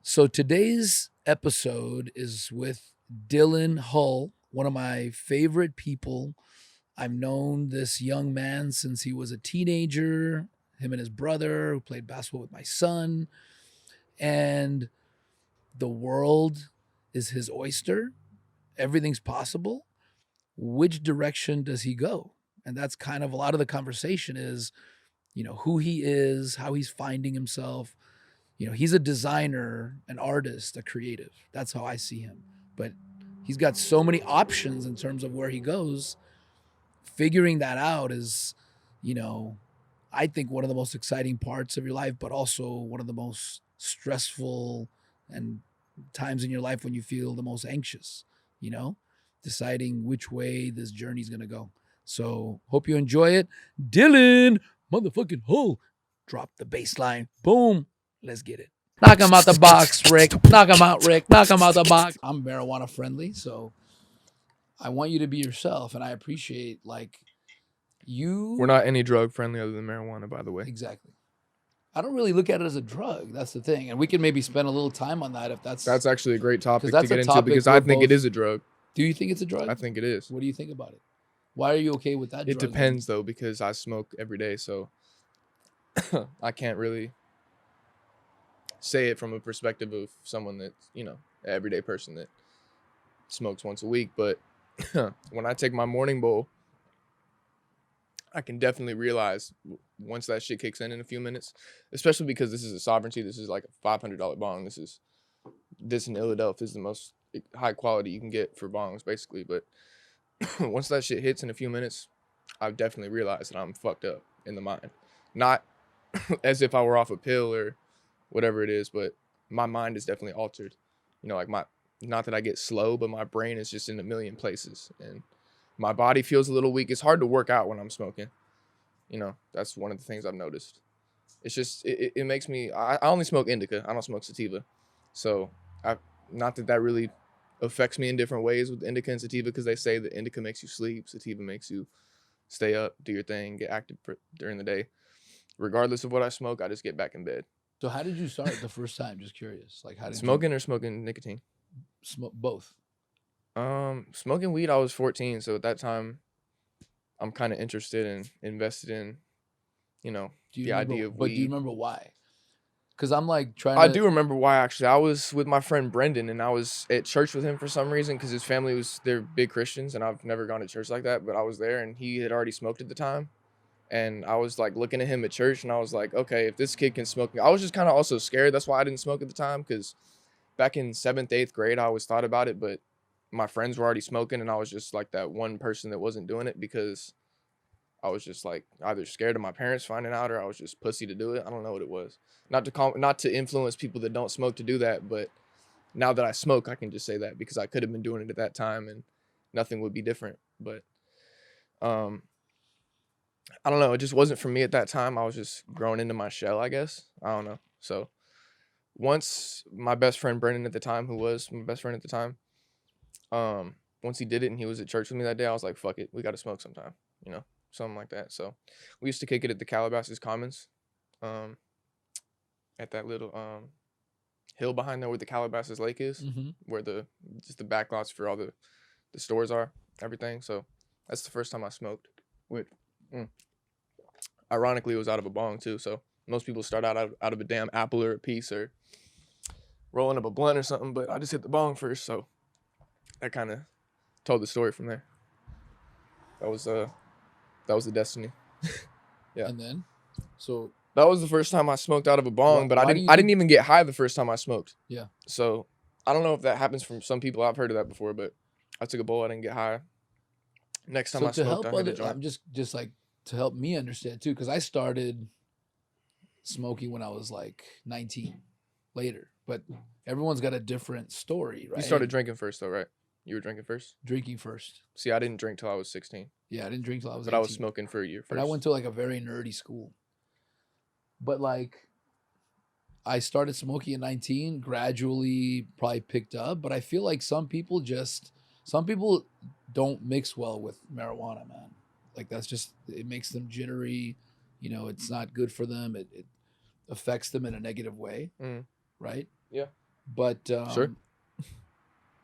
So today's episode is with Dylan Hull, one of my favorite people. I've known this young man since he was a teenager, him and his brother, who played basketball with my son. And the world is his oyster. Everything's possible. Which direction does he go? And that's kind of a lot of the conversation is, who he is, how he's finding himself. He's a designer, an artist, a creative. That's how I see him. But he's got so many options in terms of where he goes. Figuring that out is, you know, I think one of the most exciting parts of your life, but also one of the most stressful and times in your life when you feel the most anxious, you know, deciding which way this journey is going to go. So hope you enjoy it. Dylan, motherfucking Hull, drop the bass line. Boom. Let's get it. Knock him out the box, Rick. Knock him out, Rick. Knock him out the box. I'm marijuana friendly, so I want you to be yourself, and I appreciate you. We're not any drug friendly other than marijuana, by the way. Exactly. I don't really look at it as a drug. That's the thing, and we can maybe spend a little time on that if that's. That's actually a great topic that's to a get into topic because we're I think it both- is a drug. Do you think it's a drug? I think it is. What do you think about it? Why are you okay with that? It drug depends though because I smoke every day, so I can't really say it from a perspective of someone that's, an everyday person that smokes once a week. But when I take my morning bowl, I can definitely realize once that shit kicks in a few minutes, especially because this is a sovereignty. This is like a $500 bong. This in Philadelphia is the most high quality you can get for bongs, basically. But once that shit hits in a few minutes, I've definitely realized that I'm fucked up in the mind. Not as if I were off a pill or whatever it is, but my mind is definitely altered. Not that I get slow, but my brain is just in a million places and my body feels a little weak. It's hard to work out when I'm smoking. That's one of the things I've noticed. It's just, it makes me, I only smoke indica. I don't smoke sativa. So not that really affects me in different ways with indica and sativa, because they say that indica makes you sleep, sativa makes you stay up, do your thing, get active during the day. Regardless of what I smoke, I just get back in bed. So how did you start the first time? Just curious. How did Smoking or smoking nicotine? Smoke both. Smoking weed, I was 14, so at that time, I'm kind of interested and invested in, the idea of weed. But do you remember why? Because I'm trying. I do remember why, actually. I was with my friend Brendan, and I was at church with him for some reason because his family they're big Christians, and I've never gone to church like that, but I was there, and he had already smoked at the time. And I was looking at him at church, and I was like, okay, if this kid can smoke, I was just kind of also scared. That's why I didn't smoke at the time, because back in 7th, 8th grade, I always thought about it, but my friends were already smoking, and I was just that one person that wasn't doing it because I was just either scared of my parents finding out or I was just pussy to do it. I don't know what it was. Not to influence people that don't smoke to do that, but now that I smoke, I can just say that because I could have been doing it at that time and nothing would be different. But I don't know. It just wasn't for me at that time. I was just growing into my shell, I guess. I don't know. So once my best friend Brendan at the time, who was my best friend at the time, once he did it and he was at church with me that day, I was like, fuck it, we got to smoke sometime, something like that. So we used to kick it at the Calabasas Commons, at that little hill behind there where the Calabasas Lake is, where just the back lots for all the stores are, everything. So that's the first time I smoked. Ironically, it was out of a bong too. So most people start out of a damn apple or a piece or rolling up a blunt or something, but I just hit the bong first. So that kind of told the story from there. That was the destiny. Yeah. And then, so that was the first time I smoked out of a bong, but I didn't even get high the first time I smoked. Yeah. So I don't know if that happens from some people. I've heard of that before, but I took a bowl, I didn't get high. Next time I smoked, I hit a joint. I'm just to help me understand too, because I started smoking when I was 19, later. But everyone's got a different story, right? You started drinking first, though, right? You were drinking first? Drinking first. See, I didn't drink till I was 16. Yeah, I didn't drink till I was 18. But I was smoking for a year first. But I went to a very nerdy school. But I started smoking at 19, gradually probably picked up. But I feel like some people don't mix well with marijuana, man. That's just, it makes them jittery. It's not good for them. It affects them in a negative way. Mm. Right? Yeah. But Sure.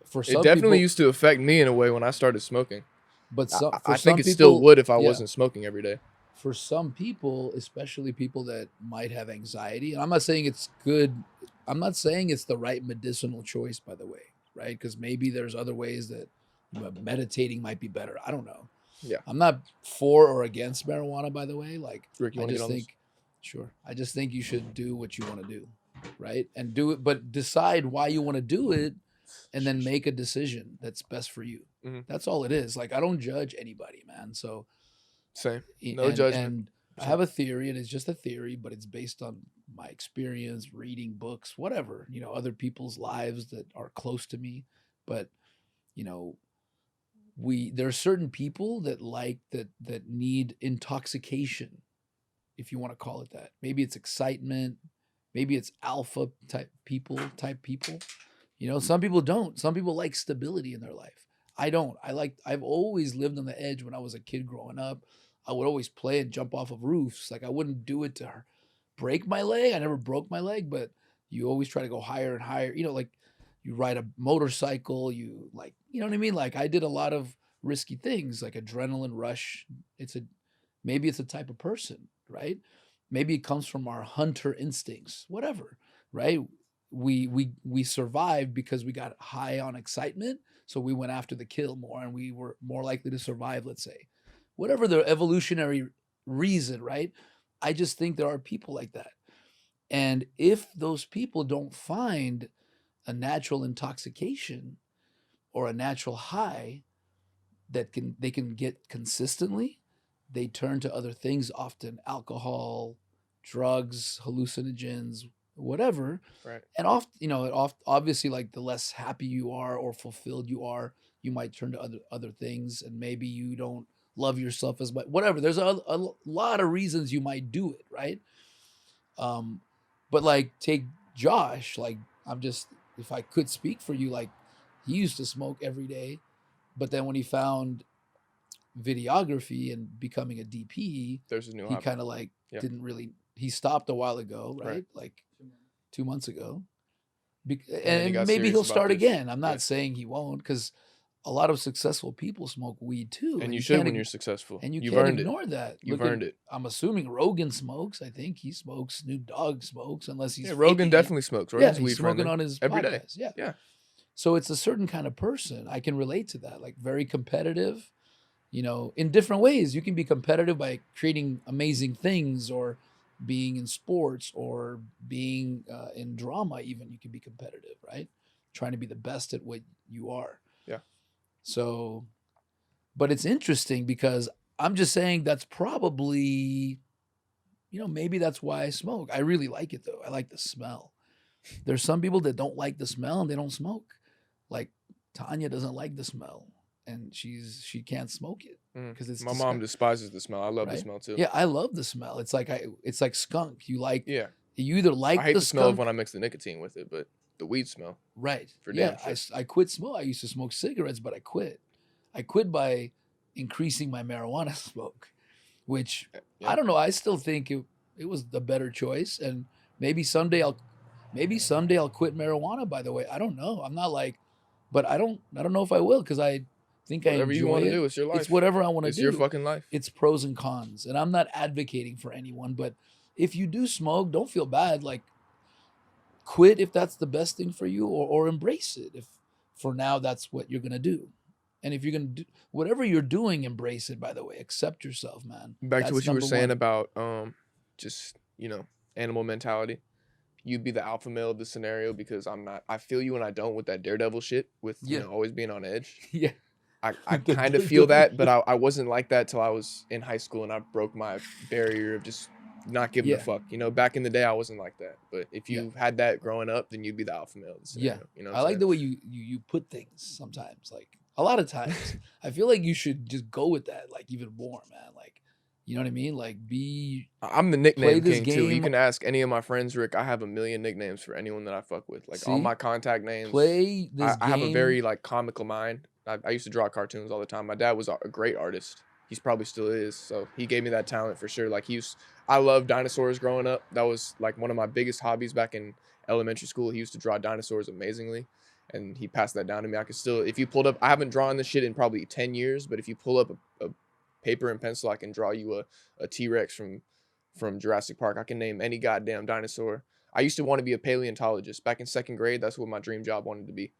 for It some definitely people, used to affect me in a way when I started smoking. but I, some for I think some it still people, would if I yeah, wasn't smoking every day. for some people, especially people that might have anxiety, and I'm not saying it's good. I'm not saying it's the right medicinal choice, by the way, right? Because maybe there's other ways that meditating might be better. I don't know. Yeah. I'm not for or against marijuana, by the way. Like, Rick, you I want to get just on this? think, sure, I just think you should do what you want to do, right? And do it, but decide why you want to do it, and then make a decision that's best for you. Mm-hmm. That's all it is. Like, I don't judge anybody, man. So, Same. No and judgment. I have a theory, and it's just a theory, but it's based on my experience, reading books, whatever, other people's lives that are close to me. But you know, there are certain people that that need intoxication, if you want to call it that. Maybe it's excitement, maybe it's alpha type people. Some people don't. Some people like stability in their life. I don't. I've always lived on the edge when I was a kid growing up. I would always play and jump off of roofs. Like, I wouldn't do it to break my leg. I never broke my leg, but you always try to go higher and higher. Like, you ride a motorcycle, you know what I mean? Like, I did a lot of risky things, like adrenaline rush. Maybe it's a type of person, right? Maybe it comes from our hunter instincts, whatever, right? We survived because we got high on excitement, so we went after the kill more, and we were more likely to survive, let's say. Whatever the evolutionary reason, right? I just think there are people like that. And if those people don't find a natural intoxication or a natural high they can get consistently, they turn to other things, often alcohol, drugs, hallucinogens, whatever. Right. And obviously, like, the less happy you are or fulfilled you are, you might turn to other things, and maybe you don't love yourself as much. Whatever. There's a lot of reasons you might do it, right? Um, but like, take Josh. Like, if I could speak for you, like, he used to smoke every day, but then when he found videography and becoming a DP, There's a new he hobby. kind of like Yeah. didn't really. He stopped a while ago, right? Right. Like 2 months ago, And he and got maybe serious he'll about start this. again. I'm not Yeah. saying he won't, because a lot of successful people smoke weed too, And you you should can't when you're successful. and you You've can't earned it. ignore that. You've Look earned it. I'm assuming Rogan smokes. I think he smokes. Snoop Dogg smokes, unless he's Yeah, Rogan faking it. definitely smokes. Yeah, Rogan's he's weed smoking friendly on his every day. podcast. Yeah. Yeah. So it's a certain kind of person. I can relate to that. Like, very competitive, in different ways. You can be competitive by creating amazing things, or being in sports, or being in drama. Even, you can be competitive, right? Trying to be the best at what you are. Yeah. So, but it's interesting because I'm just saying that's probably, maybe that's why I smoke. I really like it, though. I like the smell. There's some people that don't like the smell and they don't smoke. Like, Tanya doesn't like the smell, and she can't smoke it because it's My mom despises the smell. I love the right? smell too. Yeah, I love the smell. It's like skunk. You Yeah. either I like hate the the smell of skunk, when I mix the nicotine with it, but the weed smell right? for Yeah, damn sure. I quit smoke. I used to smoke cigarettes, but I quit. I quit by increasing my marijuana smoke, which Yeah. I don't know. I still think it was the better choice, and maybe someday I'll quit marijuana. By the way, I don't know. I'm not like, but I don't know if I will, because I think I Whatever you enjoy want to it. do, it's your life. It's whatever I want to It's do. your fucking life. It's pros and cons, and I'm not advocating for anyone. But if you do smoke, don't feel bad. Like, quit if that's the best thing for you, or embrace it if for now that's what you're gonna do. And if you're gonna do whatever you're doing, embrace it. By the way, accept yourself, man. Back to That's what you were number saying one. about just, animal mentality. You'd be the alpha male of the scenario because I'm not. I feel you and I don't with that daredevil shit with, Yeah. always being on edge. Yeah. I kind of feel that, but I wasn't like that till I was in high school and I broke my barrier of just not giving a Yeah. fuck. Back in the day I wasn't like that. But if Yeah. you had that growing up, then you'd be the alpha male of the Yeah. scenario. You know what I I'm like saying? the way you put things sometimes. Like, a lot of times, I feel like you should just go with that, like, even more, man. Like, you know what I mean? Like, I'm the play nickname this king too. You game. can ask any of my friends, Rick. I have a million nicknames for anyone that I fuck with. Like all See? my contact names. Play this I have a game. very like comical mind. I used to draw cartoons all the time. My dad was a great artist. He's probably still is. So he gave me that talent for sure. Like I loved dinosaurs growing up. That was like one of my biggest hobbies back in elementary school. He used to draw dinosaurs amazingly, and he passed that down to me. I could still, if you pulled up, I haven't drawn this shit in probably 10 years, but if you pull up a paper and pencil, I can draw you a T-Rex from Jurassic Park. I can name any goddamn dinosaur. I used to want to be a paleontologist. Back in 2nd grade, that's what my dream job wanted to be.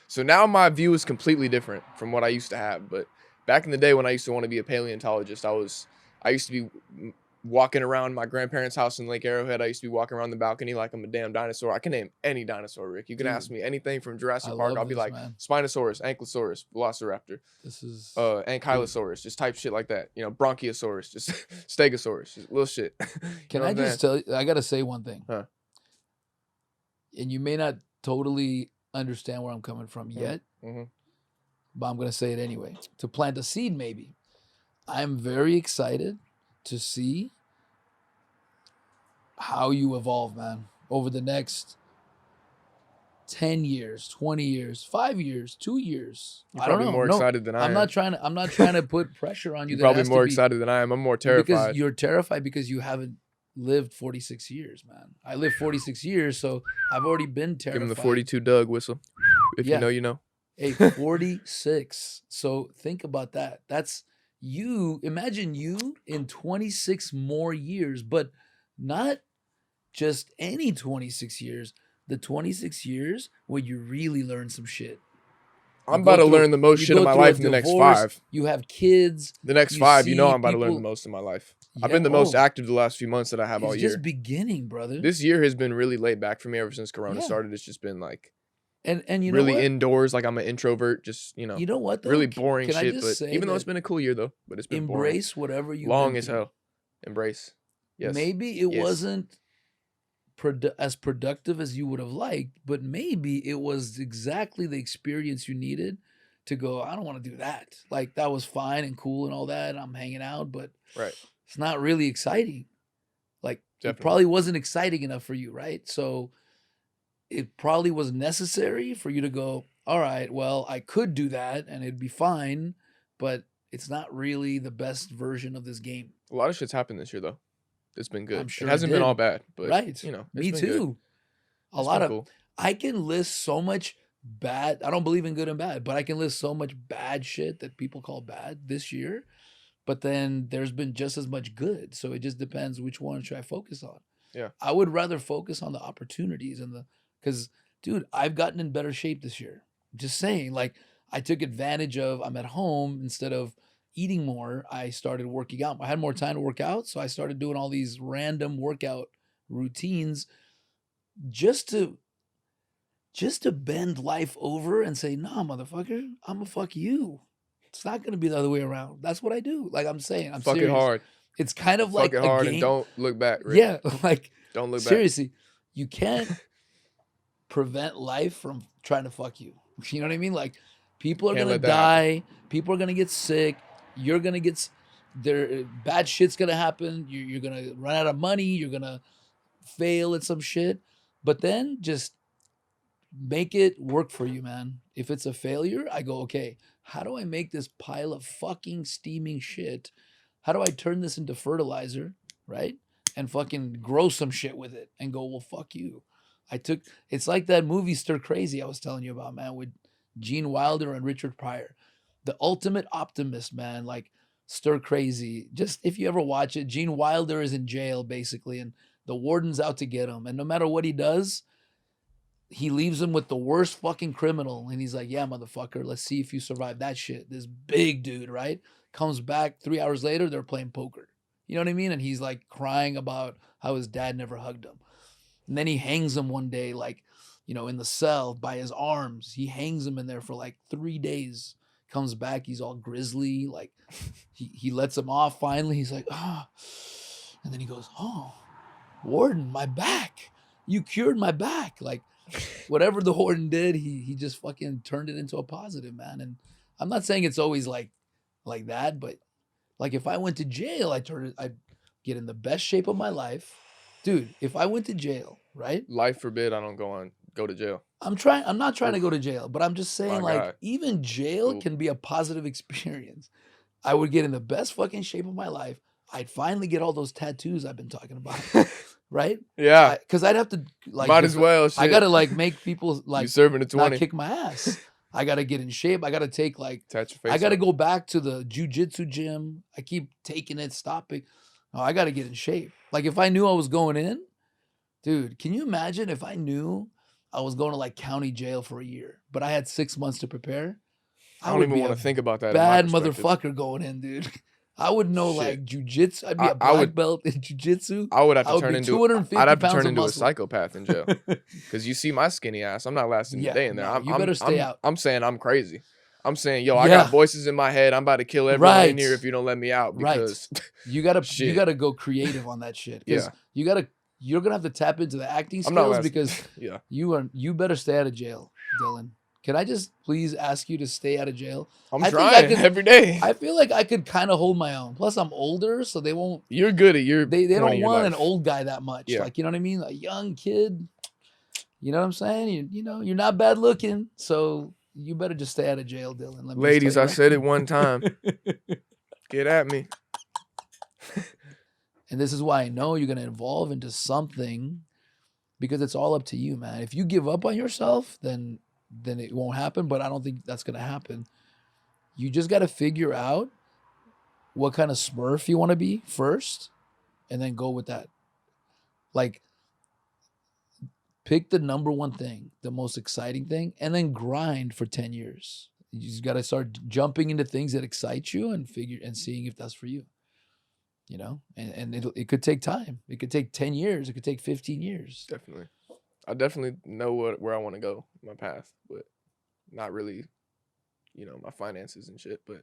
So now my view is completely different from what I used to have. But back in the day when I used to want to be a paleontologist, I used to be walking around my grandparents' house in Lake Arrowhead. I used to be walking around the balcony like I'm a damn dinosaur. I can name any dinosaur, Rick. You can ask me anything from Jurassic Park. I'll be like, man. Spinosaurus, Ankylosaurus, Velociraptor. This is Ankylosaurus, just type shit like that. You know, Bronchiosaurus, just Stegosaurus, just little shit. Can I just tell you, I gotta say one thing. Huh. And you may not totally understand where I'm coming from yet, but I'm gonna say it anyway. To plant a seed, maybe. I'm very excited to see how you evolve, man, over the next 10 years, 20 years, 5 years, 2 years. You're probably more excited than I am. I'm not trying to put pressure on you. You're probably more excited than I am. I'm more terrified. Because you're terrified because you haven't lived 46 years, man. I lived 46 years, so I've already been terrified. Give him the 42 Doug whistle. If you know, you know. Hey, 46. So think about that. That's you. Imagine you in 26 more years, but not just any 26 years. The 26 years where you really learn some shit. I'm about to learn the most shit of my life in the next 5. You have kids. The next 5, you know I'm about to learn the most in my life. I've been the most active the last few months that I have all year. It's just beginning, brother. This year has been really laid back for me ever since Corona started. It's just been like and you know really what? Indoors. Like I'm an introvert, just, you know what though? Really boring shit. But even though that it's been a cool year though, but it's been embrace boring. Whatever you long as hell. Embrace. Yes. Maybe it wasn't as productive as you would have liked, but maybe it was exactly the experience you needed to go, I don't want to do that. Like that was fine and cool and all that. I'm hanging out, but it's not really exciting. Like it probably wasn't exciting enough for you, right? So it probably was necessary for you to go, all right, well, I could do that and it'd be fine, but it's not really the best version of this game. A lot of shit's happened this year though. It's been good. I'm sure it hasn't been all bad, but you know, me too. A lot of cool. I can list so much bad. I don't believe in good and bad, but I can list so much bad shit that people call bad this year. But then there's been just as much good. So it just depends which one should I focus on. Yeah. I would rather focus on the opportunities and because dude, I've gotten in better shape this year. Just saying, like I took advantage of I'm at home instead of eating more. I started working out. I had more time to work out, so I started doing all these random workout routines just to bend life over and say, nah, motherfucker, I'm gonna fuck you. It's not gonna be the other way around. That's what I do. Like I'm saying, I'm fuck serious. It hard. It's kind of like fuck it hard and don't look back. Rick. Yeah, like don't look back. Seriously, you can't prevent life from trying to fuck you. You know what I mean? Like people are gonna die. People are gonna get sick. You're gonna get bad shit's gonna happen. You're gonna run out of money. You're gonna fail at some shit. But then just make it work for you, man. If it's a failure, I go, okay, how do I make this pile of fucking steaming shit? How do I turn this into fertilizer, right? And fucking grow some shit with it and go, well, fuck you. It's like that movie Stir Crazy I was telling you about, man, with Gene Wilder and Richard Pryor. The ultimate optimist, man, like Stir Crazy. Just if you ever watch it, Gene Wilder is in jail basically, and the warden's out to get him. And no matter what he does, he leaves him with the worst fucking criminal. And he's like, yeah, motherfucker, let's see if you survive that shit. This big dude, right? Comes back 3 hours later, they're playing poker. You know what I mean? And he's like crying about how his dad never hugged him. And then he hangs him one day, like, you know, in the cell by his arms. He hangs him in there for like 3 days. Comes back, he's all grizzly, like he lets him off finally. He's like, oh. And then he goes, oh, warden, my back. You cured my back. Like whatever the warden did, he just fucking turned it into a positive, man. And I'm not saying it's always like that, but like if I went to jail, I'd get in the best shape of my life. Dude, if I went to jail, right? Life forbid I don't go to jail. I'm not trying to go to jail, but I'm just saying, like, even jail can be a positive experience. I would get in the best fucking shape of my life. I'd finally get all those tattoos I've been talking about. right? Yeah. Because I'd have to like Might as well. Shit. I gotta like make people you like serving a not 20. kick my ass. I gotta get in shape. I gotta take like Touch your face. I gotta up. go back to the jujitsu gym. I keep taking it, stopping. Oh, I gotta get in shape. Like if I knew I was going in, dude, can you imagine if I knew I was going to like county jail for a year, but I had 6 months to prepare? I don't would even be want a to think about that. in my bad perspective. motherfucker going in, dude. I would know Shit. like jujitsu. I'd be I- a I black would- belt in jujitsu. I would have I to would turn be into. 250 I'd have to pounds turn of into a muscle. psychopath in jail. Because you see my skinny ass. I'm not lasting a Yeah, day in there. no, I'm, you I'm, better stay I'm, out. I'm saying I'm crazy. I'm saying, yo, I Yeah. got voices in my head. I'm about to kill everyone in Right. here if you don't let me out. Right. Because You gotta Shit. go creative on that shit. Because Yeah. you're gonna have to tap into the acting I'm not skills lasting. because Yeah. you better stay out of jail, Dylan. Can I just please ask you to stay out of jail? I'm I think trying every day. I feel like I could kind of hold my own. Plus, I'm older, so they won't. You're good at your. They point don't in your want an life. old guy that much. Yeah. Like, you know what I mean? A young kid. You know what I'm saying? You know, you're not bad looking, so you better just stay out of jail, Dylan. Let me just Ladies, tell I you said it one time. Get at me. And this is why I know you're gonna evolve into something, because it's all up to you, man. If you give up on yourself, then it won't happen. But I don't think that's gonna happen. You just got to figure out what kind of Smurf you want to be first, and then go with that. Like, pick the number one thing, the most exciting thing, and then grind for 10 years. You just got to start jumping into things that excite you and seeing if that's for you. You know, and it could take time. It could take 10 years. It could take 15 years. Definitely. I definitely know where I want to go, my path, but not really, my finances and shit, but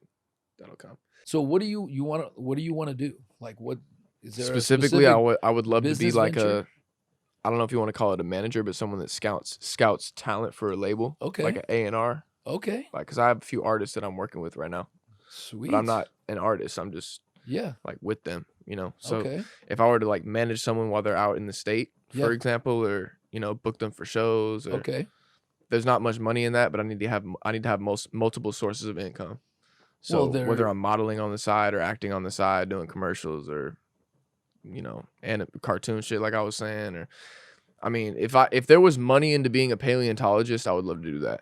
that'll come. So what do you want to do? Like, what is there Specifically, I would love to be business like venture? I don't know if you want to call it a manager, but someone that scouts talent for a label. Okay. Like an A&R. Okay. Like, because I have a few artists that I'm working with right now. Sweet. But I'm not an artist. I'm just Yeah. like with them, So Okay. if I were to like manage someone while they're out in the state, Yeah. for example, or book them for shows, or Okay. there's not much money in that, but I need to have multiple sources of income. So Well, whether I'm modeling on the side or acting on the side, doing commercials or and cartoon shit like I was saying, or I mean, if there was money into being a paleontologist, I would love to do that.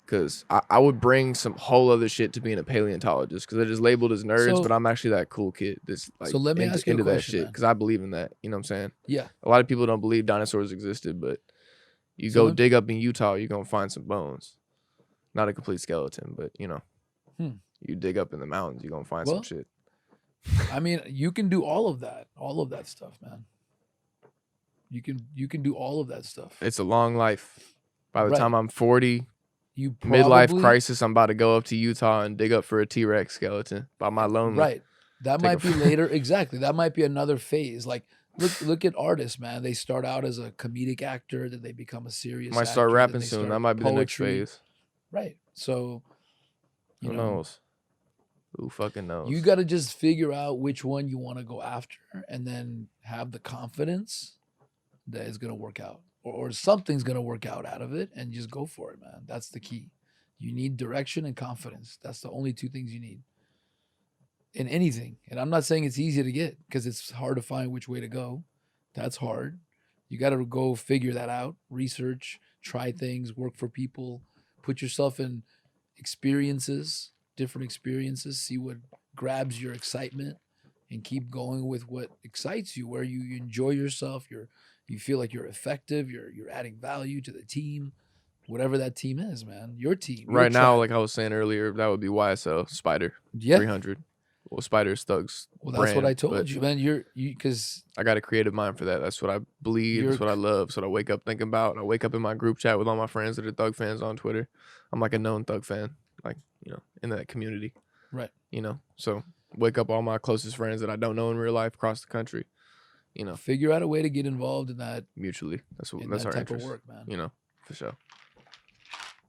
Because I would bring some whole other shit to being a paleontologist. Because they're just labeled as nerds, So- but I'm actually that cool kid that's like So let me ask you a into that question, shit. man. Because I believe in that. You know what I'm saying? Yeah. A lot of people don't believe dinosaurs existed, but you So go let- dig up in Utah, you're gonna find some bones. Not a complete skeleton, but you dig up in the mountains, you're gonna find Well, some shit. I mean, you can do all of that stuff, man. You can do all of that stuff. It's a long life. By the Right. time I'm 40, You midlife probably- crisis, I'm about to go up to Utah and dig up for a T-Rex skeleton by my lonely. Right. That Take might a- be later. Exactly. That might be another phase. Like, look at artists, man. They start out as a comedic actor, then they become a serious. Might start actor, then rapping they soon. start That might be the next poetry. phase. Right. So, you Who know, knows? Who fucking knows? you got to just figure out which one you want to go after, and then have the confidence that it's gonna work out, or something's gonna work out of it, and just go for it, man. That's the key. You need direction and confidence. That's the only two things you need in anything. And I'm not saying it's easy to get, because it's hard to find which way to go. That's hard. You got to go figure that out, research, try things, work for people, put yourself in experiences, different experiences, see what grabs your excitement, and keep going with what excites you, where you enjoy yourself, you feel like you're effective, you're adding value to the team, whatever that team is, man. Your team. your right now, tribe. like I was saying earlier, that would be YSL Spider Yeah. 300. Well, Spider's Thugs. Well, that's what I brand, told but you, man. Because I got a creative mind for that. That's what I believe. That's what I love. That's what I wake up thinking about. I wake up in my group chat with all my friends that are Thug fans on Twitter. I'm like a known Thug fan, like, in that community. Right. So wake up all my closest friends that I don't know in real life across the country. figure out a way to get involved in that Mutually. That's in our that type interest. of work, man. For sure.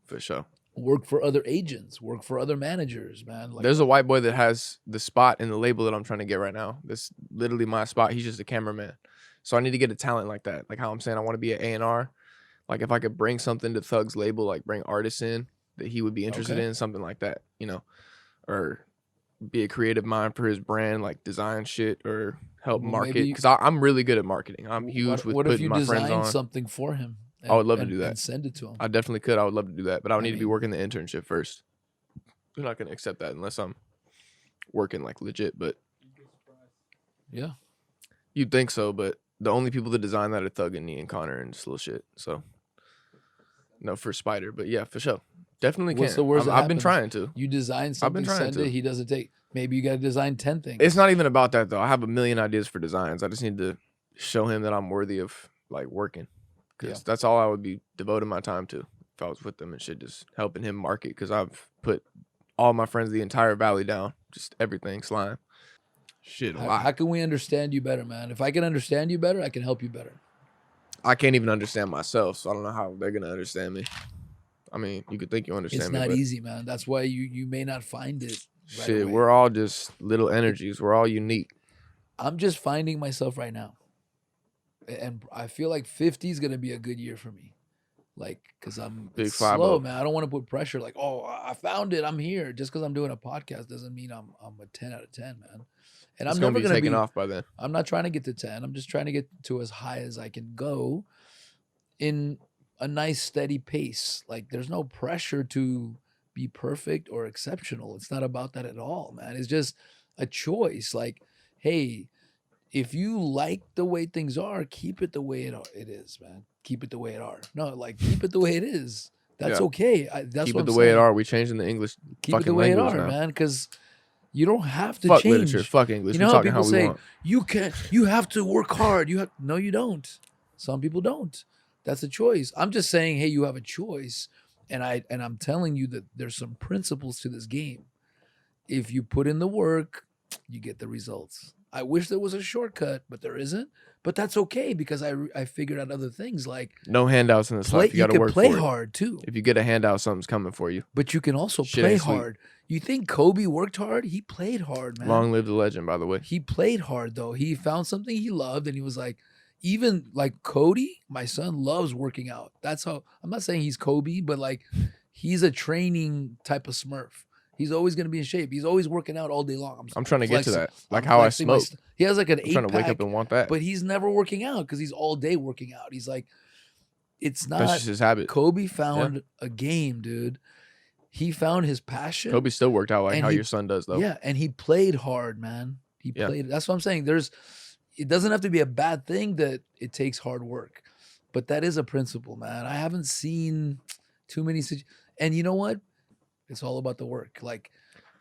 For sure. Work for other agents, work for other managers, man. Like, There's a white boy that has the spot in the label that I'm trying to get right now. That's literally my spot. He's just a cameraman. So I need to get a talent like that. Like how I'm saying I want to be an A&R. Like if I could bring something to Thug's label, like bring artists in that he would be interested Okay. in, something like that, or be a creative mind for his brand, like design shit or help Well, market. maybe Because I'm really good at marketing. I'm huge with what if putting you my friends design on. something for him I would love to do that. and send it to him? I definitely could. I would love to do that, but I would I need to be mean, working the internship first. They're not going to accept that unless I'm working like legit. But yeah. you'd think so. But the only people that design that are Thug and Nee and Connor and just little shit. So no for Spider, but yeah, for sure, definitely What's can. the worst that I've been happens? trying to. You design I've been something, trying send it. to. He doesn't take. Maybe you got to design 10 things. It's not even about that though. I have a million ideas for designs. I just need to show him that I'm worthy of like working, because that's all I would be devoting my time to if I was with them and shit, just helping him market. Because I've put all my friends, the entire valley down, just everything, slime, shit, a lot. How can we understand you better, man? If I can understand you better, I can help you better. I can't even understand myself, so I don't know how they're gonna understand me. I mean, you could think you understand It's me, not but easy, man. That's why you may not find it. Right shit, away. we're all just little energies. We're all unique. I'm just finding myself right now, and I feel like 50 is gonna be a good year for me. Like, cause I'm Big it's 50. slow, man. I don't want to put pressure. Like, oh, I found it. I'm here. Just because I'm doing a podcast doesn't mean I'm a 10 out of 10, man. And It's I'm gonna never be gonna taken be. off by then. I'm not trying to get to 10. I'm just trying to get to as high as I can go, in a nice steady pace. Like, there's no pressure to be perfect or exceptional. It's not about that at all, man. It's just a choice. Like, hey, if you like the way things are, keep it the way it is, man. Keep it the way it are. No, like, keep it the way it is. That's Yeah. okay. That's Keep what it I'm the way it saying. are. We changing the English Keep it fucking the way it language are, now. man. Because you don't have to Fuck change. literature. Fuck English. You We know how talking people how we say want. you have to work hard. No, you don't. Some people don't. That's a choice. I'm just saying, hey, you have a choice, and I'm telling you that there's some principles to this game. If you put in the work, you get the results. I wish there was a shortcut, but there isn't. But that's okay, because I figured out other things, like No handouts in this play. life. You got to can work play for it. hard too, If you get a handout, something's coming for you. but you can also Shit play ain't sweet. hard. You think Kobe worked hard? He played hard, man. Long live the legend, by the way. He played hard though. He found something he loved, and he was like, even like Cody, my son loves working out. That's how. I'm not saying he's Kobe, but like, he's a training type of Smurf. He's always gonna be in shape. He's always working out all day long. I'm trying to get to that. Like I'm how I flexing my smoke. he has like an I'm trying to wake eight-pack, up and want that. but he's never working out because he's all day working out. He's like, it's That's not. just his habit. Kobe found a game, dude. He found his passion. Kobe still worked out like And how he- your son does, though. Yeah, and he played hard, man. He Yeah. played. That's what I'm saying. It doesn't have to be a bad thing that it takes hard work, but that is a principle, man. I haven't seen too many. And you know what? It's all about the work. Like,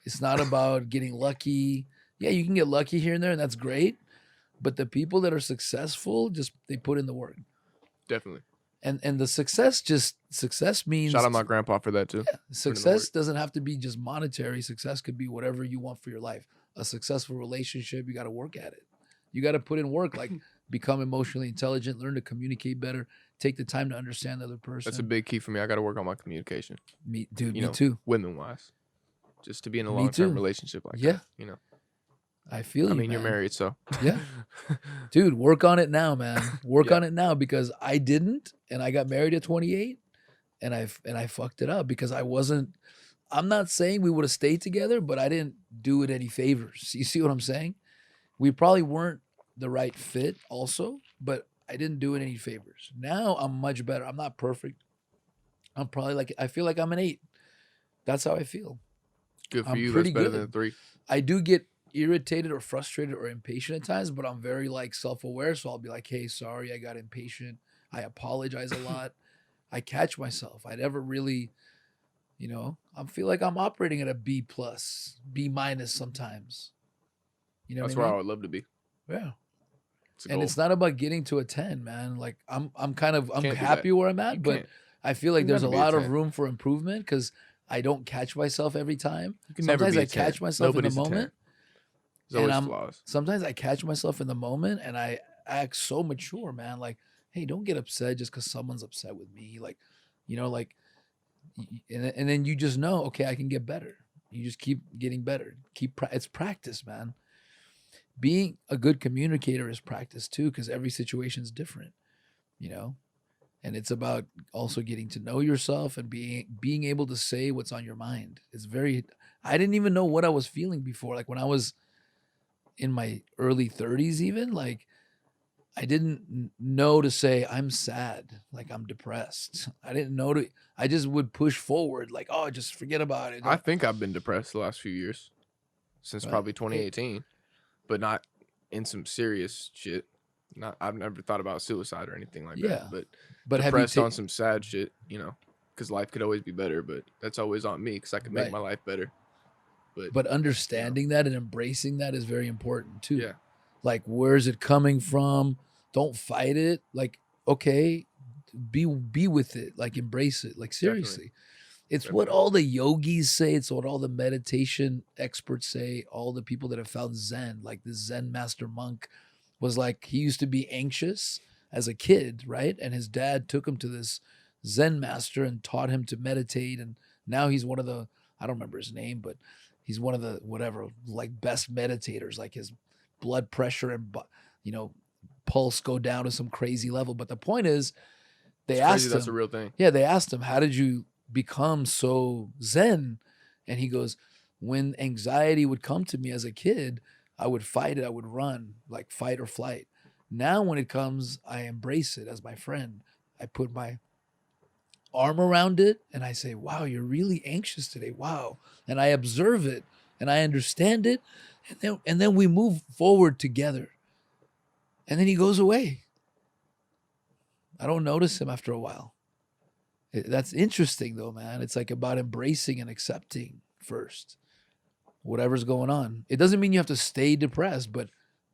it's not about getting lucky. Yeah, you can get lucky here and there, and that's great. But the people that are successful, they put in the work. Definitely. And the success means Shout out my grandpa for that, too. success doesn't have to be just monetary. Success could be whatever you want for your life. A successful relationship, you got to work at it. You got to put in work, like become emotionally intelligent, learn to communicate better, take the time to understand the other person. That's a big key for me. I got to work on my communication. Me know, too. Women-wise. Just to be in a Me long-term too. relationship like Yeah. that. You know. I feel you. I mean, you're man. married, so. Yeah. Dude, work on it now, man. Work Yeah. on it now, because I didn't, and I got married at 28, and I fucked it up because I'm not saying we would have stayed together, but I didn't do it any favors. You see what I'm saying? We probably weren't the right fit also, but I didn't do it any favors. Now I'm much better. I'm not perfect. I'm probably I feel like I'm an 8. That's how I feel. Good for I'm you. pretty That's better good. than a 3. I do get irritated or frustrated or impatient at times, but I'm very self-aware. So I'll be like, hey, sorry, I got impatient. I apologize a lot. I catch myself. I never really, I feel like I'm operating at a B+, B- sometimes. You know That's what where I I mean? would love to be. Yeah. It's a And goal. it's not about getting to a 10, man. Like I'm Can't do happy that. where I'm at, You but can't. I feel like You there's a never be a lot of 10. room for improvement because I don't catch myself every time. You can never Sometimes be a I 10. catch myself Nobody's in a the 10. moment. There's always And flaws. sometimes I catch myself in the moment and I act so mature, man. Like, hey, don't get upset just because someone's upset with me. Like, and then you just know, okay, I can get better. You just keep getting better. It's practice, man. Being a good communicator is practice too, because every situation is different, and it's about also getting to know yourself and being able to say what's on your mind. I didn't even know what I was feeling before. Like when I was in my early 30s, even like I didn't know to say I'm sad, like I'm depressed. I didn't know to. I just would push forward, like oh, just forget about it. I Don't think I've been depressed the last few years, since right? probably 2018, but not in some serious shit. Not I've never thought about suicide or anything like that, Yeah, but but have you depressed on taken some sad shit, because life could always be better, but that's always on me because I could make right? my life better. But But you know, understanding that and embracing that is very important too. yeah, Like where's it coming from? Don't fight it. Like okay, be with it. Like embrace it. Like definitely, seriously. It's what definitely. all the yogis say. It's what all the meditation experts say. All the people that have found Zen, like this Zen master monk, was like he used to be anxious as a kid, right? And his dad took him to this Zen master and taught him to meditate. And now he's one of the, I don't remember his name, but he's one of the whatever, like best meditators. Like his blood pressure and, you know, pulse go down to some crazy level. But the point is, they It's crazy. asked That's a him, real thing. yeah, they asked him, how did you become so Zen? And he goes, when anxiety would come to me as a kid, I would fight it. I would run, like fight or flight. Now, when it comes, I embrace it as my friend. I put my arm around it and I say, wow, you're really anxious today. Wow. And I observe it and I understand it. And then we move forward together. And then he goes away. I don't notice him after a while. That's interesting though, man. It's like about embracing and accepting first whatever's going on. It doesn't mean you have to stay depressed, but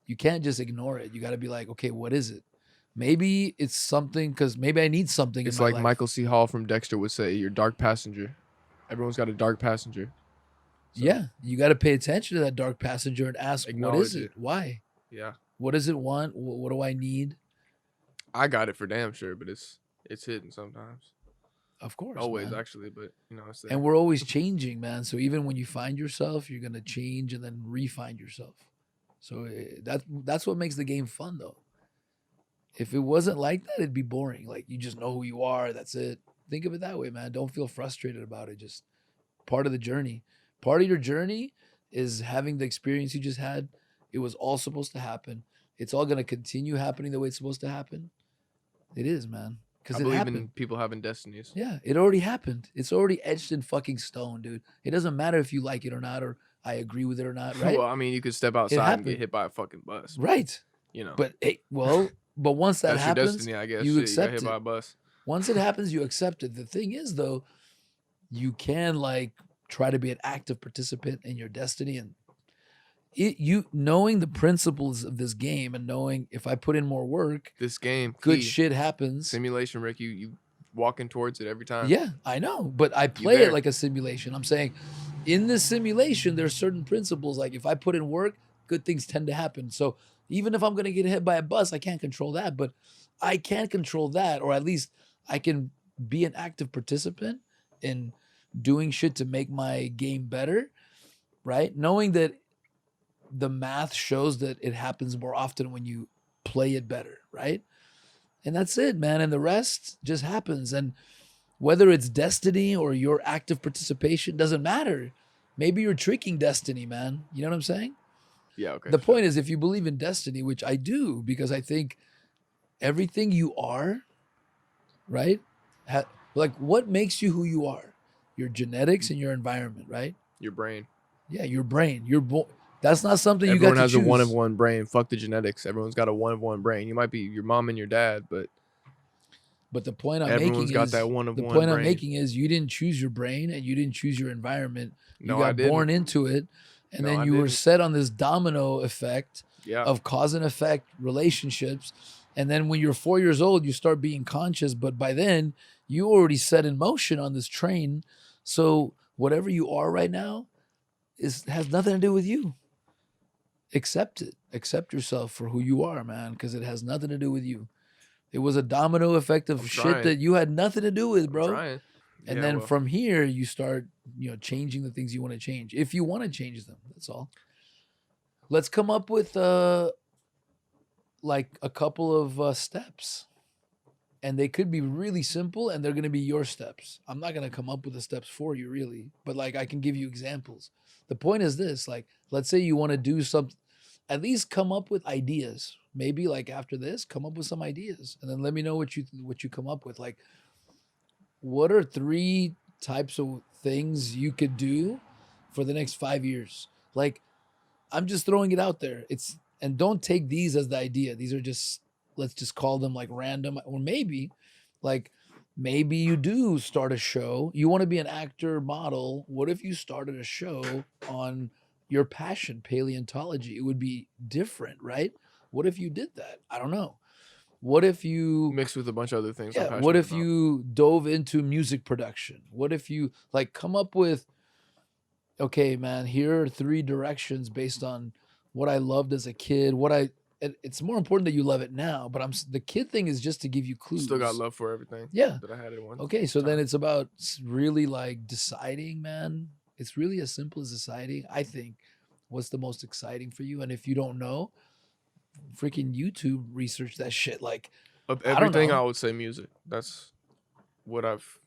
you can't just ignore it. You got to be like, okay, what is it? Maybe it's something because maybe I need something in It's my like life. Michael C. Hall from Dexter would say, "Your dark passenger." Everyone's got a dark passenger, so Yeah, you got to pay attention to that dark passenger and ask, what is acknowledge it? it. Why? Yeah, What does it want? What do I need? I got it for damn sure, but it's hidden sometimes. Of course, Always, man. actually, but it's And there. we're always changing, man. So even when you find yourself, you're gonna change and then re-find yourself. So that's what makes the game fun, though. If it wasn't like that, it'd be boring. Like you just know who you are. That's it. Think of it that way, man. Don't feel frustrated about it. Just part of the journey. Part of your journey is having the experience you just had. It was all supposed to happen. It's all gonna continue happening the way it's supposed to happen. It is, man. I Because it believe in happened. people having destinies. Yeah, it already happened. It's already etched in fucking stone, dude. It doesn't matter if you like it or not, or I agree with it or not, right? Well, I mean, you could step It outside and get happened. hit by a fucking bus, but Right. you know, But hey, well, but once that that's your happens, destiny, I guess. you Shit, you got accept hit by it. a bus. Once it happens, you accept it. The thing is, though, you can like try to be an active participant in your destiny and you knowing the principles of this game and knowing if I put in more work, This game, good key shit happens. simulation, Rick. You walking towards it every time. Yeah, I know, but I You play it there? like a simulation. I'm saying in this simulation, there's certain principles. Like if I put in work, good things tend to happen. So even if I'm going to get hit by a bus, I can't control that, but I can control that, or at least I can be an active participant in doing shit to make my game better, right? Knowing that the math shows that it happens more often when you play it better, right? And that's it, man. And the rest just happens. And whether it's destiny or your active participation doesn't matter. Maybe you're tricking destiny, man. You know what I'm saying? Yeah. Okay. The Sure. point is, if you believe in destiny, which I do, because I think everything you are, right? Like what makes you who you are? Your genetics and your environment, right? Your brain. Yeah, your brain. That's not something you Everyone got to has a one of choose. one brain. Fuck the genetics. Everyone's got a one of one brain. You might be your mom and your dad, but But the point I'm everyone's making got is that one of the one point I'm brain. making is you didn't choose your brain and you didn't choose your environment. You No, I got born didn't. into it, and No, then I you were didn't. set on this domino effect Yeah. of cause and effect relationships. And then when you're 4 years old, you start being conscious, but by then you already set in motion on this train. So whatever you are right now has nothing to do with you. Accept it. Accept yourself for who you are, man, because it has nothing to do with you. It was a domino effect of I'm shit trying. that you had nothing to do with, I'm bro. trying. And Yeah. then Well, from here, you start, changing the things you want to change. If you want to change them, that's all. Let's come up with like a couple of steps. and they could be really simple, and they're going to be your steps. I'm not going to come up with the steps for you, really, but like I can give you examples. The point is this: like, let's say you want to do something, at least come up with ideas. Maybe like after this, come up with some ideas, and then let me know what you come up with. Like, what are 3 types of things you could do for the next 5 years? Like, I'm just throwing it out there. And don't take these as the idea. These are just, let's just call them like random, or like maybe you do start a show. You want to be an actor, model. What if you started a show on your passion, paleontology? It would be different, right? What if you did that? I don't know. What if you Mixed with a bunch of other things I'm yeah, what passionate if about. you dove into music production? What if you like come up with, okay, man, here are 3 directions based on what I loved as a kid, it's more important that you love it now, but the kid thing is just to give you clues. Still got love for everything. Yeah. That I had at one. Okay, so then time. it's about really like deciding, man. It's really as simple as deciding, I think, what's the most exciting for you. And if you don't know, freaking YouTube research that shit. Like, Of I don't everything, I know. would say music. That's what I've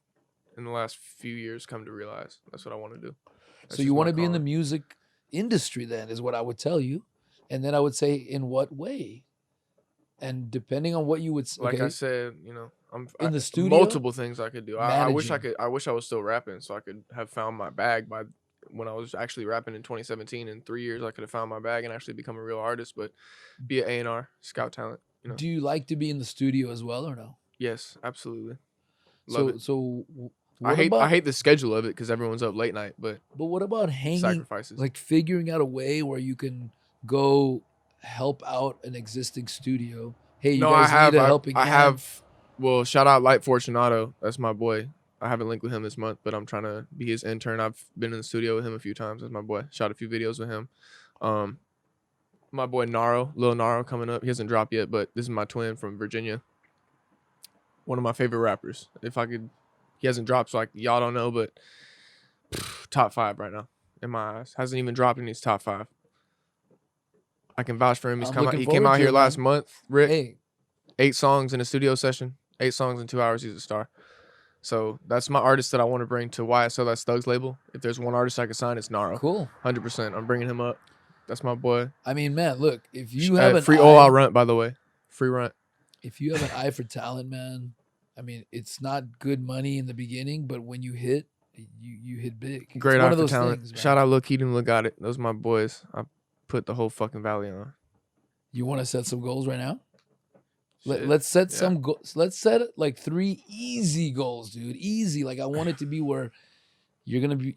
in the last few years come to realize. That's what I want to do. That's So you just want my to be in the calling. music industry, then, is what I would tell you. And then I would say, in what way? And depending on what you would, Like I okay, said, in the studio, multiple things I could do. I wish I managing. could. I wish I was still rapping, so I could have found my bag by when I was actually rapping in 2017. In 3 years, I could have found my bag and actually become a real artist. But be an A&R, scout talent. Do you like to be in the studio as well, or no? Yes, absolutely, love So, it. so I what hate I about? hate the schedule of it because everyone's up late night, but But what about hanging, sacrifices. like figuring out a way where you can go help out an existing studio? Hey, you No, I guys need have. a I helping I hand. have. Well, shout out Light Fortunato. That's my boy. I haven't linked with him this month, but I'm trying to be his intern. I've been in the studio with him a few times. That's my boy. Shot a few videos with him. Um, my boy Naro, Lil Naro, coming up. He hasn't dropped yet, but this is my twin from Virginia. One of my favorite rappers. If I could, he hasn't dropped, so y'all don't know, but top 5 right now in my eyes. Hasn't even dropped, and he's top 5. I can vouch for him. He's I'm come out. looking He came forward out to here it, last man. month. Rick, Hey, 8 songs in a studio session. 8 songs in 2 hours. He's a star. So that's my artist that I want to bring to YSL. That's Thug's label. If there's one artist I could sign, it's Naro. cool. 100%. I'm bringing him up. That's my boy. I mean, man, look, if you have an Free all eye, runt, by the way. Free runt. if you have an eye for talent, man, I mean, it's not good money in the beginning, but when you hit, you hit big. It's Great one eye of for those talent. things, man. Shout out Lil Keaton, Lil Got It. Those are my boys. I put the whole fucking valley on. You want to set some goals right now? Shit. Let's set Yeah. some goals. Let's set like 3 easy goals, dude. Easy. Like I want it to be where you're gonna be.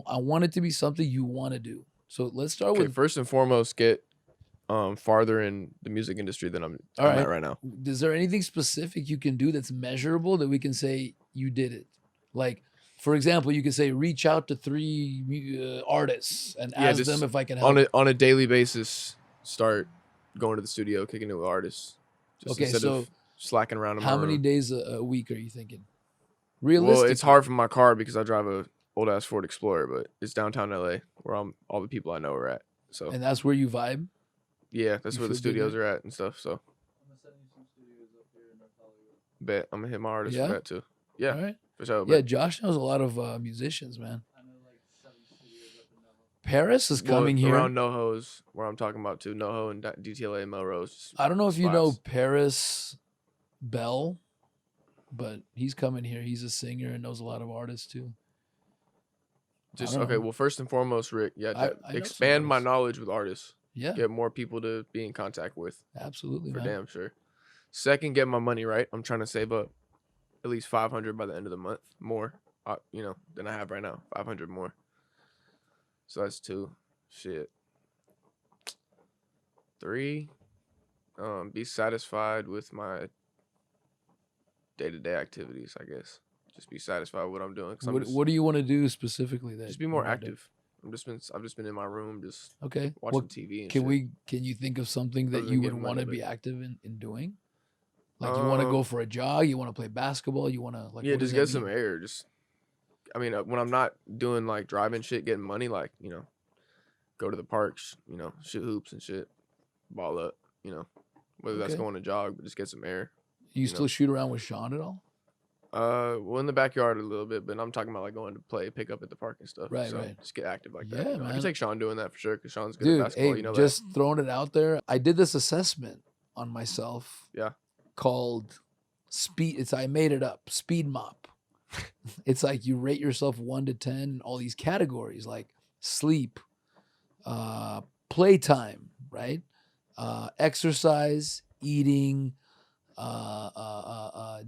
I want it to be something you want to do. So let's start Okay, with. first and foremost, get farther in the music industry than I'm All at right. right now. Is there anything specific you can do that's measurable that we can say you did it? Like, for example, you can say reach out to 3 artists and Yeah, ask just them if I can help. on a daily basis, start going to the studio, kicking it with artists. Just Okay, instead so of slacking around in my how many room. days a week are you thinking? Well, Realistically, it's hard for my car because I drive a old ass Ford Explorer, but it's downtown LA where all the people I know are at. So and that's where you vibe. yeah, that's You where the feel good studios there? are at and stuff. So bet I'm gonna hit my artist Yeah? for that too. Yeah, All right. for sure. Yeah, Bet. Josh knows a lot of musicians, man. Paris is Well, coming here. around NoHo is where I'm talking about too. NoHo and DTLA and Melrose. I don't know if you know spots. Paris Bell, but he's coming here. He's a singer and knows a lot of artists too. Just don't okay. know. Well, first and foremost, Rick, I know some expand my artists. knowledge with artists. Yeah, Get more people to be in contact with, absolutely, for man. damn sure. Second, get my money right. I'm trying to save up at least 500 by the end of the month, more, than I have right now. 500 more. So that's 2. Shit. 3, be satisfied with my day-to-day activities, I guess. Just be satisfied with what I'm doing. 'Cause What do you want to do specifically that just be you're more not doing? active. I've just been in my room just Okay. watching TV and Can shit. can you think of something Other that than you would getting want money, to be but active in doing? Like you want to go for a jog, you want to play basketball, you want to like yeah, what does just that get some mean? air. Just when I'm not doing like driving shit, getting money, like go to the parks, shoot hoops and shit, ball up, whether that's Okay. going to jog, but just get some air. You still shoot around with Sean at all? Well, in the backyard a little bit, but I'm talking about like going to play, pick up at the park and stuff. Right, so right. just get active like Yeah, that. You know, I man. can take Sean doing that for sure because Sean's good Dude, at basketball. hey, You know just throwing it out there. I did this assessment on myself. Yeah. Called speed. I made it up. Speed mop. It's like you rate yourself 1 to 10 in all these categories like sleep, playtime, right? Exercise, eating,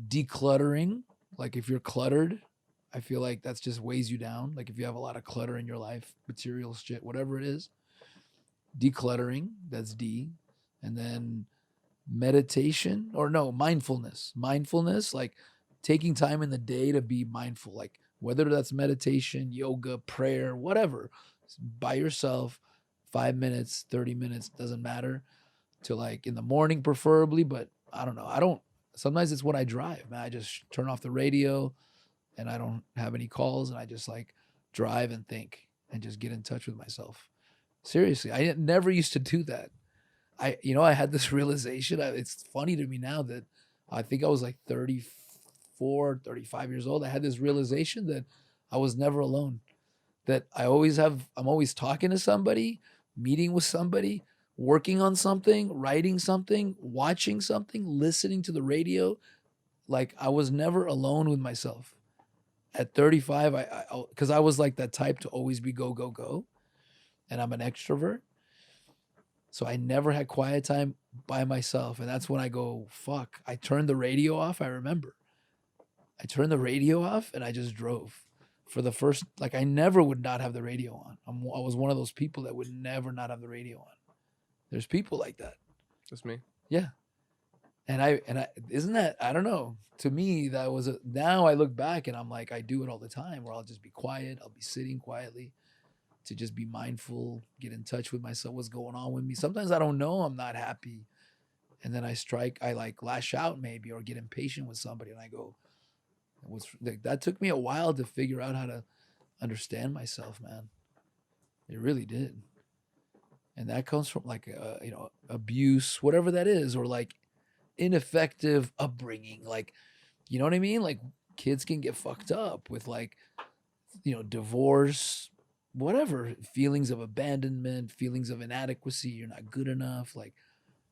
decluttering. Like if you're cluttered, I feel like that's just weighs you down. Like if you have a lot of clutter in your life, material shit, whatever it is, decluttering, that's D. And then meditation or no, mindfulness, like taking time in the day to be mindful, like whether that's meditation, yoga, prayer, whatever, by yourself, 5 minutes, 30 minutes, doesn't matter, to like in the morning preferably, but I don't know. Sometimes it's when I drive, man. I just turn off the radio and I don't have any calls and I just like drive and think and just get in touch with myself. Seriously, I never used to do that. I had this realization. It's funny to me now that I think I was like 34, 35 years old. I had this realization that I was never alone. That I'm always talking to somebody, meeting with somebody, working on something, writing something, watching something, listening to the radio. Like I was never alone with myself. At 35, because I was like that type to always be go, go, go. And I'm an extrovert. So I never had quiet time by myself. And that's when I go, fuck. I turned the radio off. I remember. I turned the radio off and I just drove. For the first, like I never would not have the radio on. I was one of those people that would never not have the radio on. There's people like that. That's me. Yeah. And I isn't that, I don't know. To me, that was now I look back and I'm like, I do it all the time where I'll just be quiet. I'll be sitting quietly to just be mindful, get in touch with myself, what's going on with me. Sometimes I don't know I'm not happy. And then I like lash out maybe or get impatient with somebody and I go, that took me a while to figure out how to understand myself, man. It really did. And that comes from like, abuse, whatever that is, or like ineffective upbringing. Like, you know what I mean? Like kids can get fucked up with like, divorce, whatever, feelings of abandonment, feelings of inadequacy, you're not good enough. Like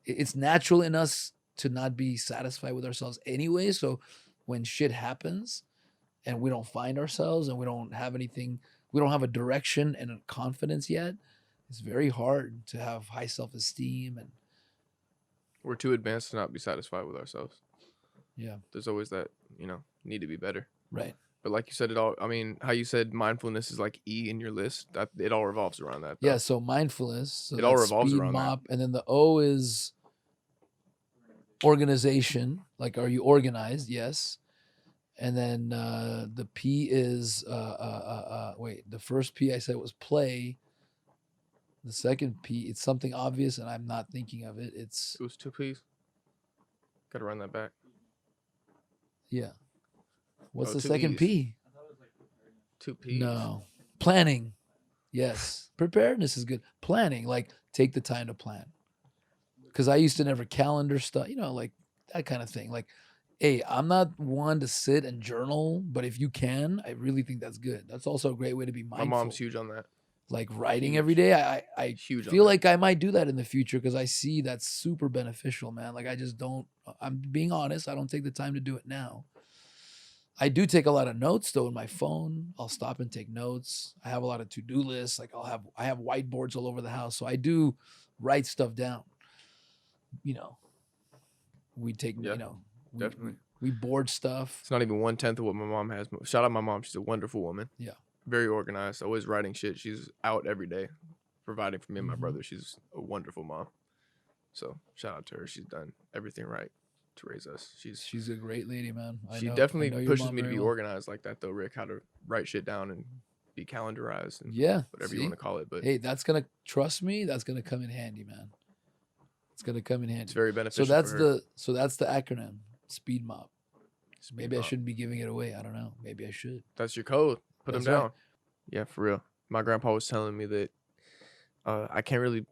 it's natural in us to not be satisfied with ourselves anyway. So when shit happens and we don't find ourselves and we don't have anything, we don't have a direction and a confidence yet, it's very hard to have high self-esteem. And we're too advanced to not be satisfied with ourselves. Yeah. There's always that, need to be better. Right. But like you said, how you said mindfulness is like E in your list. That it all revolves around that. Though. Yeah. So mindfulness. So it all revolves around mop, that. And then the O is organization. Like, are you organized? Yes. And then the P is the first P I said was play. The second P, it's something obvious, and I'm not thinking of it. It was 2 P's. Got to run that back. Yeah. What's the second P? 2 P's. No. Planning. Yes. Preparedness is good. Planning, like take the time to plan. Because I used to never calendar stuff, like that kind of thing. Like, hey, I'm not one to sit and journal, but if you can, I really think that's good. That's also a great way to be mindful. My mom's huge on that. Like writing every day. I feel like I might do that in the future because I see that's super beneficial, man. Like I'm being honest, I don't take the time to do it now. I do take a lot of notes though in my phone. I'll stop and take notes. I have a lot of to-do lists. Like I have whiteboards all over the house. So I do write stuff down. We take, definitely. We board stuff. It's not even 1/10 of what my mom has. Shout out my mom. She's a wonderful woman. Yeah. Very organized, always writing shit. She's out every day, providing for me and my brother. She's a wonderful mom. So shout out to her. She's done everything right to raise us. She's a great lady, man. She definitely pushes me to be organized like that, though, Rick. How to write shit down and be calendarized and whatever you want to call it. But hey, that's gonna trust me. That's gonna come in handy, man. It's gonna come in handy. It's very beneficial. So that's the acronym. Speed mop. Maybe I shouldn't be giving it away. I don't know. Maybe I should. That's your code. Put them down. Right. Yeah, for real. My grandpa was telling me that I can't really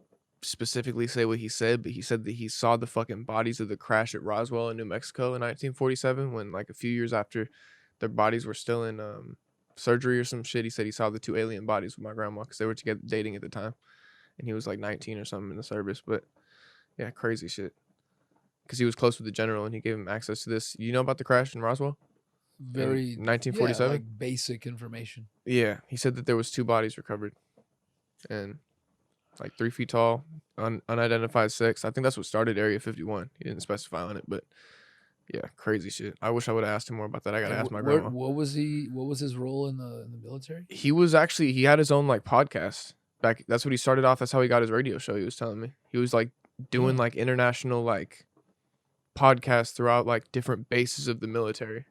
specifically say what he said, but he said that he saw the fucking bodies of the crash at Roswell in New Mexico in 1947, when like a few years after their bodies were still in surgery or some shit. He said he saw the 2 alien bodies with my grandma because they were together dating at the time, and he was like 19 or something in the service. But yeah, crazy shit. Because he was close with the general and he gave him access to this. You know about the crash in Roswell Very in 1947? like basic information. Yeah, he said that there was 2 bodies recovered, and like 3 feet tall, unidentified sex. I think that's what started Area 51. He didn't specify on it, but yeah, crazy shit. I wish I would have asked him more about that. I gotta ask my grandma. What was his role in the military? He had his own like podcast back. That's what he started off. That's how he got his radio show. He was telling me he was like doing like international like podcasts throughout like different bases of the military,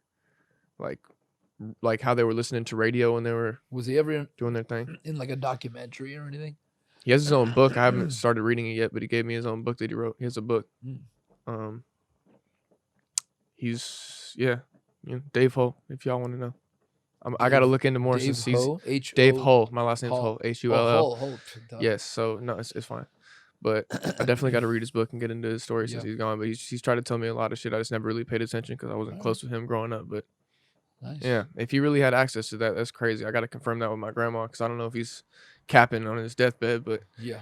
like how they were listening to radio when they were Was he ever doing their thing. in like a documentary or anything? He has his own book. I haven't started reading it yet, but he gave me his own book that he wrote. He has a book. He's Dave Hull. If y'all want to know, I gotta look into more. Dave Since Ho? Dave Hull. My last name's Hull. Hull. Hull. Hull. Yes. So no, it's fine. But I definitely got to read his book and get into his story since he's gone. But he's tried to tell me a lot of shit. I just never really paid attention because I wasn't close with him growing up. But Nice. yeah, if he really had access to that, that's crazy. I got to confirm that with my grandma because I don't know if he's capping on his deathbed. But Yeah.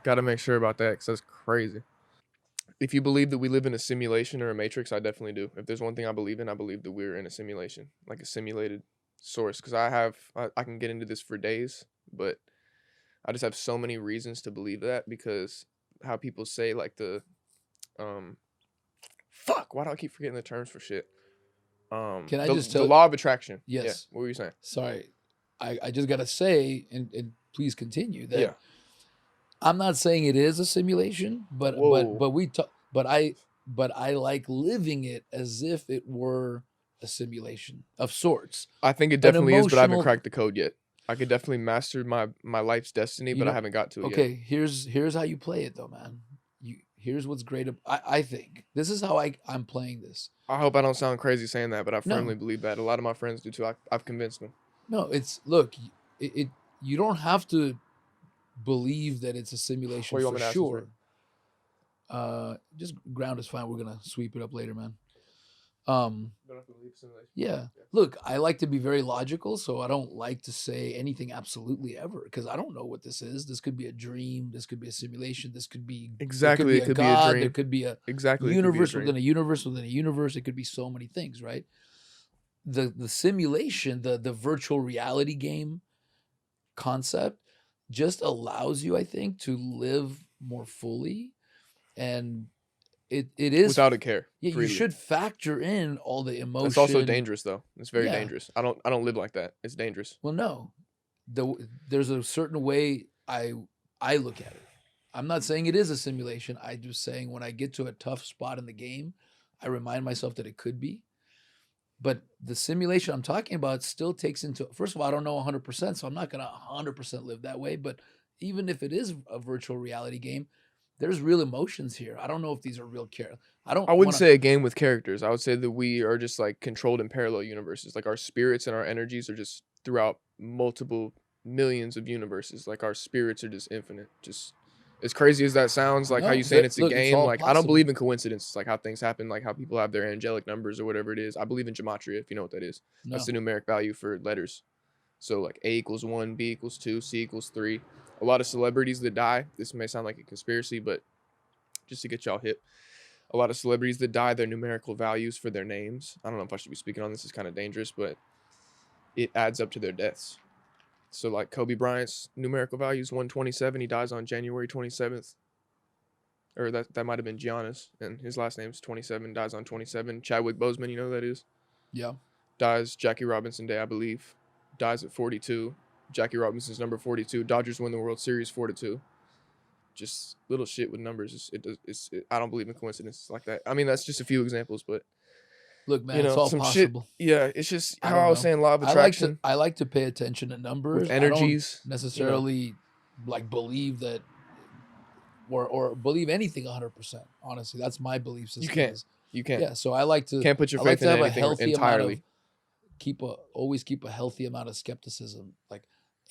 got to make sure about that because that's crazy. If you believe that we live in a simulation or a matrix, I definitely do. If there's one thing I believe in, I believe that we're in a simulation, like a simulated source. Because I can get into this for days, but I just have so many reasons to believe that because how people say like why do I keep forgetting the terms for shit? Can I just tell the law of attraction? Yes. Yeah, what were you saying? Sorry. I just gotta say, and please continue that. Yeah. I'm not saying it is a simulation, but I like living it as if it were a simulation of sorts. I think it definitely is, but I haven't emotional- cracked the code yet. I could definitely master my life's destiny, but I haven't got to it yet. Okay, here's how you play it though, man. Here's what's great. I think this is how I'm playing this. I hope I don't sound crazy saying that, but I No. firmly believe that. A lot of my friends do too. I've convinced them. No, look, you don't have to believe that it's a simulation What do you for want me to ask sure. Just ground is fine. We're gonna sweep it up later, man. Yeah. Look, I like to be very logical, so I don't like to say anything absolutely ever because I don't know what this is. This could be a dream. This could be a simulation. This could be Exactly. It could be a dream. There could be a universe within a universe within a universe. It could be so many things, right? The simulation, the virtual reality game concept just allows you, I think, to live more fully, and it is without a care. Yeah, freely. you should factor in all the emotion. It's also dangerous, though. It's very Yeah. dangerous. I don't live like that. It's dangerous. Well, no, there's a certain way I look at it. I'm not saying it is a simulation. I'm just saying when I get to a tough spot in the game, I remind myself that it could be. But the simulation I'm talking about still takes into, first of all, I don't know 100%, so I'm not going to 100% live that way. But even if it is a virtual reality game, there's real emotions here. I don't know if these are real I wouldn't say a game with characters. I would say that we are just like controlled in parallel universes. Like our spirits and our energies are just throughout multiple millions of universes. Like our spirits are just infinite. Just as crazy as that sounds, like how you saying it's a game. Like I don't believe in coincidences, like how things happen, like how people have their angelic numbers or whatever it is. I believe in gematria, if you know what that is. No. That's the numeric value for letters. So like A equals 1, B equals 2, C equals 3. A lot of celebrities that die, this may sound like a conspiracy, but just to get y'all hip, a lot of celebrities that die, their numerical values for their names, I don't know if I should be speaking on this, it's kind of dangerous, but it adds up to their deaths. So like Kobe Bryant's numerical value is 127. He dies on January 27th. Or that might have been Giannis, and his last name's 27, dies on 27. Chadwick Boseman, you know who that is? Yeah. Dies Jackie Robinson Day, I believe. Dies at 42. Jackie Robinson's number 42. Dodgers win the World Series 4-2. Just little shit with numbers. I don't believe in coincidences like that. I mean, that's just a few examples, but look, man, it's all possible. Shit, yeah, it's just how I was saying, law of attraction. I like to pay attention to numbers. With energies. I don't necessarily like believe that or believe anything 100%. Honestly, that's my belief system. You can't. Yeah, so I like to. You can't put your faith in anything entirely. Always keep a healthy amount of skepticism,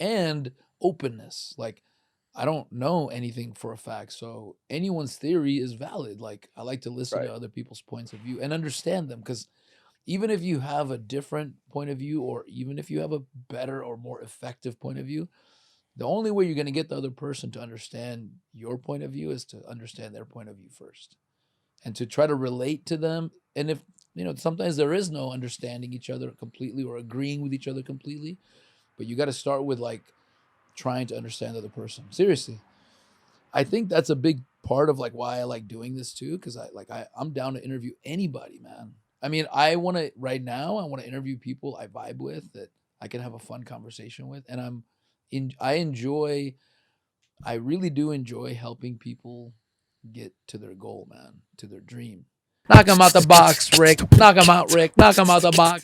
and openness. Like I don't know anything for a fact. So anyone's theory is valid. Like I like to listen Right. to other people's points of view and understand them, because even if you have a different point of view, or even if you have a better or more effective point of view, the only way you're going to get the other person to understand your point of view is to understand their point of view first, and to try to relate to them. And if, sometimes there is no understanding each other completely or agreeing with each other completely, but you got to start with like trying to understand the other person. Seriously. I think that's a big part of like why I like doing this too, because I'm down to interview anybody, man. I mean, I want to right now. I want to interview people I vibe with, that I can have a fun conversation with, and I enjoy. I really do enjoy helping people get to their goal, man, to their dream. Knock them out the box, Rick. Knock them out, Rick. Knock them out the box.